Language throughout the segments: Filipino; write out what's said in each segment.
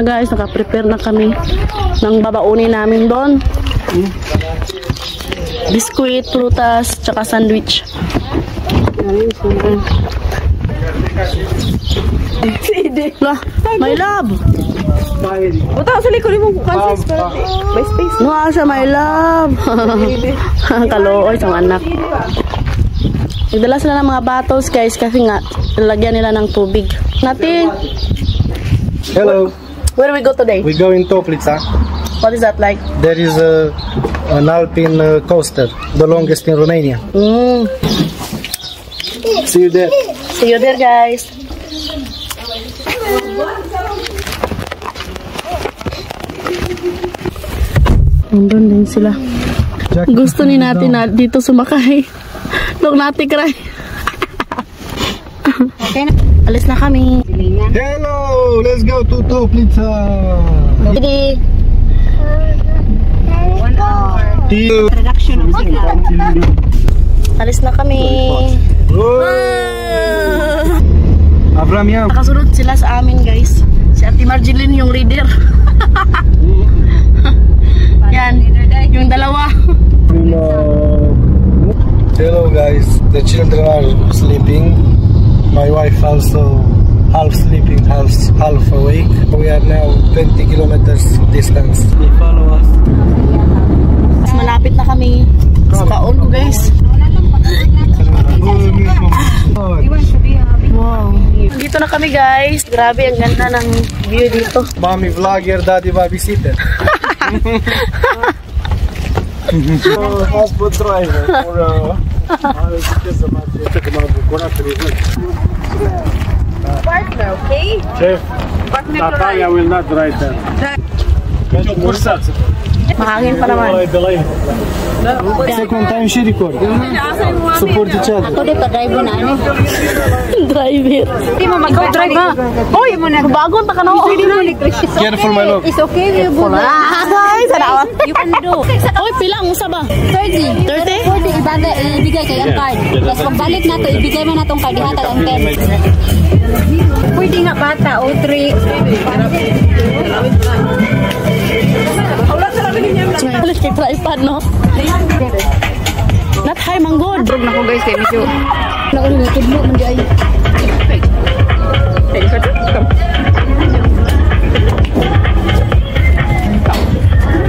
na guys, naka-prepare na kami ng babaunin namin doon. Biskuit, prutas, tsaka sandwich. Lah, my love. Buta sa likod mo Francis para may space. No, siya my love. Kalooy sa anak. Nagdala sila ng mga bottles guys kasi nga lalagyan nila ng tubig. Natin. Hello. Where do we go today? We go in Toplica. What is that like? There is an Alpine coaster, the longest in Romania. See you there. See you there guys. Nandun din sila. Gusto ni natin na dito sumakay. Look natin cry. Okay na. Alis na kami. Hello, let's go to Toplica. Ready? 1 hour. Production of signal. Alis na kami. Avram yan. Nakasunod sila sa amin guys. Si Ate Marjeline yung leader. Yan, yung dalawa. Hello guys, the children are sleeping. My wife also half sleeping, half awake. We are now 20 kilometers distance. They follow us. Malapit na kami sa kaon ko guys. Wow. Dito na kami guys. Grabe, ang ganda ng view dito. Mommy vlogger, daddy babysitter. Passport driver for Partner, okay? Chef, Natalia will not drive there. Mahangin pa naman. Second time she record. Support each other. Ako dito, driver na ano? Driver. Hindi mo mag-drive ha? Hoy, bagon pa ka na. Careful my love. It's okay, you go. Guys, sana. You can do. Hoy, pila ang usa ba? 30. 30? 40, ibigay kay ang card. Tapos pag balik na to, ibigay mo na tong card. Ihatag ang 10. Pwede nga bata, o 3. Alis kay tripod, no? Not high, manggod. Drog na ko guys, kay medyo. Nakalungkod mo, mandi ay.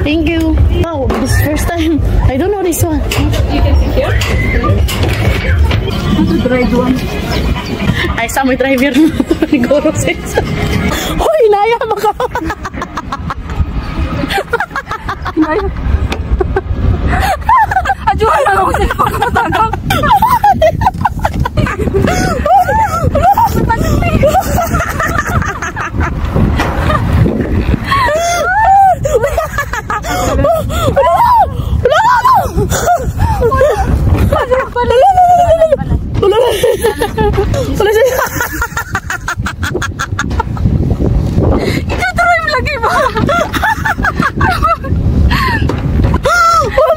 Thank you. Wow, this first time. I don't know this one. You can sit here. How to drive one? Ay, sa may driver na ito. Siguro 6. Hoy, naya baka. Ajuhan lang ako sa pagkatagak. Itutuloy lagi ba?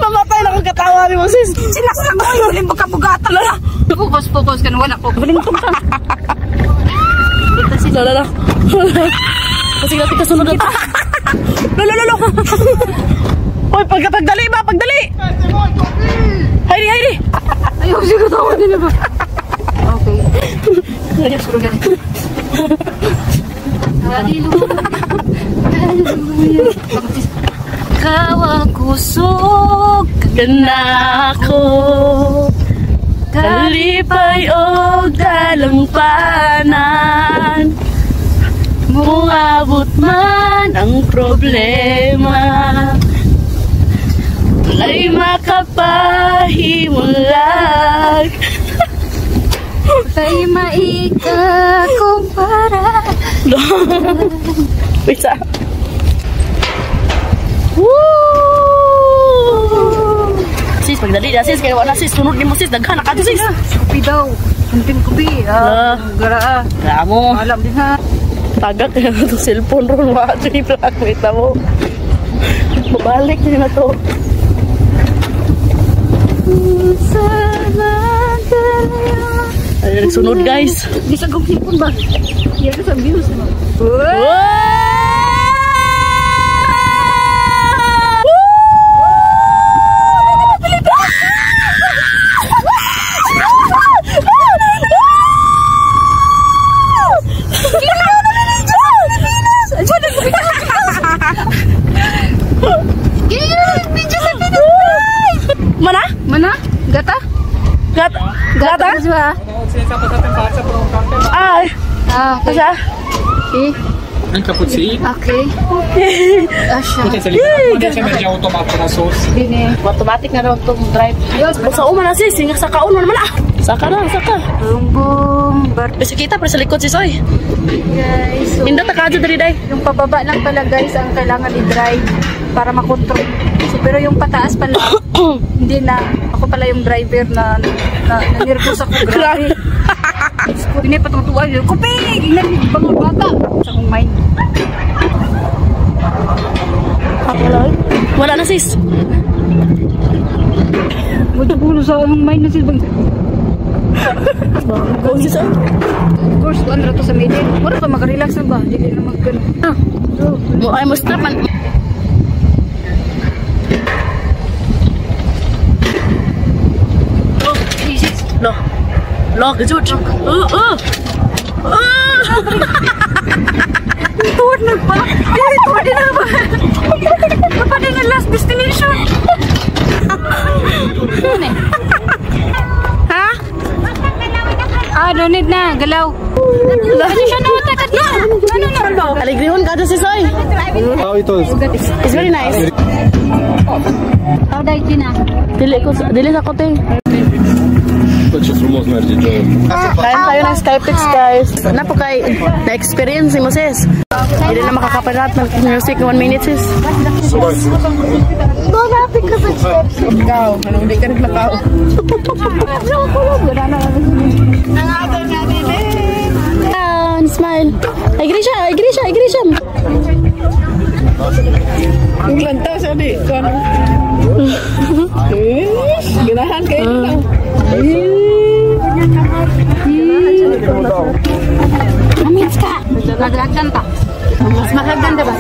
Mamatay na kong katawa ni mo, sis. Sinasang ko yung limbo kabugatan. Lala. Focus ka na wala ko. Balingkod ka. Lala. Kasi natin kasunod na ito. Lala. Hoy, pagdali ba? Pagdali! Heidi! Ayaw, siya katawa nila ba? Okay. Kawa kusog ka na ako, kalipay o dalampanan, muabot man ang problema, ay makapahimulag. Tayo maikakumpara. Bisa. Woo! Sis, pagdali na sis, kaya wala sis, sunod ni mo sis, daghan na ka sis. Kupi daw. Kunting kupi. Gara. Kaya mo. Alam din ha. Tagak na ito cellphone ron, mga trip lang. Wait na mo. Mabalik niya na to. Ayun, sunod guys. Di sa gumsipon ba? Yan sa views. Wow! Gata? Gata? Gata ba? Ay! Okay. Asa? Okay. Un cappuccino. Okay. Asya. Potete mettere automatic na sauce. Dini. Automatic na daw itong drive. Sa uma na sis, hinga sa kauno naman ah. Saka na, saka. Bumbong. Bisa kita pero sa likod sis oy. Guys. So, Hindi ta kadyo diri day. yung pababa lang pala guys ang kailangan i-drive para makontrol. So, pero yung pataas pala, hindi na. Ako pala yung driver na nervous ako. Grabe. Hindi pa tumutuwa yun. Kupig! Mga bata. Sa akong mind. Wala na sis. Magtugulo sa akong mind na sila. Go sis oy. Of course, kuan rato sa middle. Wala pa makarelax na ba? Hindi na magkano. Mo ay mo stop man. Oh, Jesus. Lo. Lo, gejut. Tuwad na pa. Tuwad na ba? Kapag na last destination. Ano eh? Ha? Don't need na. Galaw. Ano siya na? Takat na. Ano? Aligrihon ka sis oy. How it was? It's very nice. How dahil na? Dili sa kote. C'è sul Mosmerdi, Kain tayo ng Skypix guys. Ano po kay na-experience mo sis? Hindi na makakaparat ng music 1 minute sis. Ikaw, anong hindi ka naglakaw? Down, smile. Ay, Grisha. Ang lantaw siya di. Ganahan kayo lang. Amits ka. Nagaganda. Mas magaganda ba?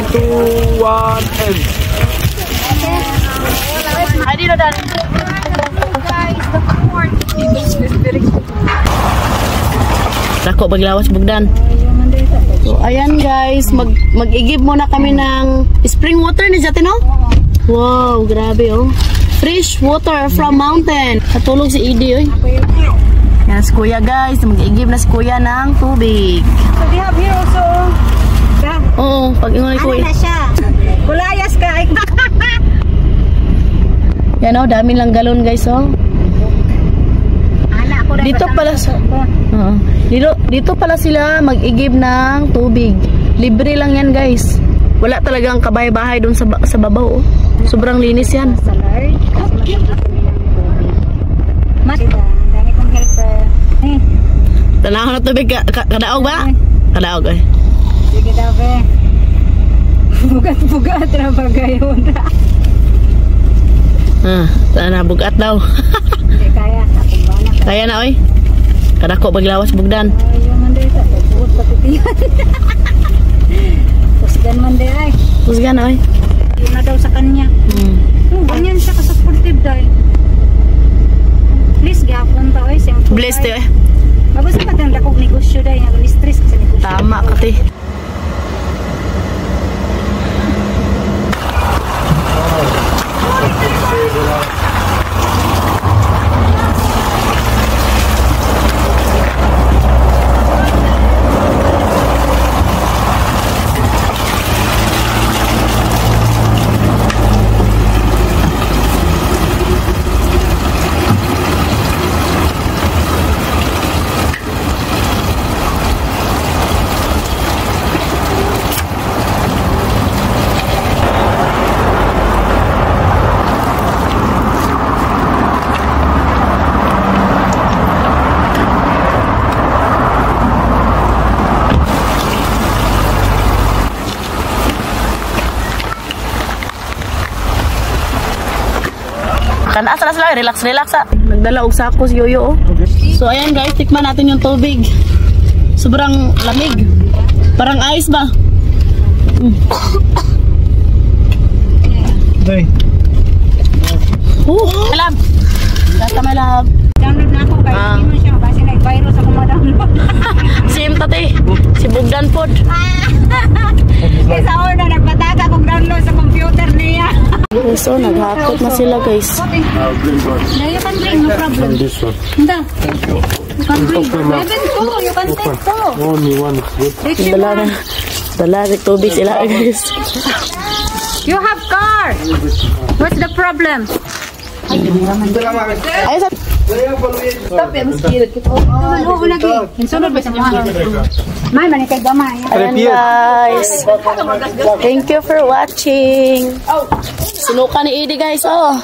2, 1, and. Ay, dito dan. Dako baglawas bugdan. So, ayan guys, mag-igib muna kami ng spring water ni Jate, no? Wow, grabe oh. Fresh water from mountain. Katulog si Edie, oy. Yan si Kuya guys, mag-igib na si Kuya ng tubig. So they have here also. Oo, pag-ingon ni Kuya. Ano na siya? Kulayas ka. Yan oh, dami lang galon guys oh. Dito pala dito pala sila mag-igib ng tubig. Libre lang yan guys. Wala talagang kabay-bahay doon sa babaw oh. Sobrang linis yan. Mas dami kong helper. Tanahon na tubig kadaog ba? Kadaog eh. Sige daw be. Bugat-bugat na bagayon. Sana bugat daw. Hindi kaya. Akong bana. Kaya na oy. Kadako baglawas bugdan. Ayaw man din sa buot patitiyan. Pusgan man din ay. Pusgan oy. Yun na daw sa kanya. Ganyan siya ka-supportive dahil. Please, gapon ta oy. Blessed eh. Bago sa maganda kong negosyo dahil nag-stress sa negosyo. Tama kati. Asa na sila, relax ah. Nagdala og sako si Yoyo oh. So ayan guys, tikman natin yung tubig. Sobrang lamig. Parang ice ba? Day. Lab. Basta may lab. Download na ako kaya hindi mo siya kasi nag-virus ako ma-download. Sim tate. Si Bugdan pod. Kaya sa order, nagpataka kong download sa computer niya. Guys, so naghakot na sila guys. Yeah, you can drink, no problem. This one. Hindi. You can drink. Even two, you can take two. Only one is good. Take you one. Dalag tubig sila guys. You have car. What's the problem? Ay, sa... Stop yan, spirit. Oo, lagi. Insunod ba sa mga? May manikay gamay. Ayan guys. Thank you for watching. Sinuka ni Edie guys. Oh.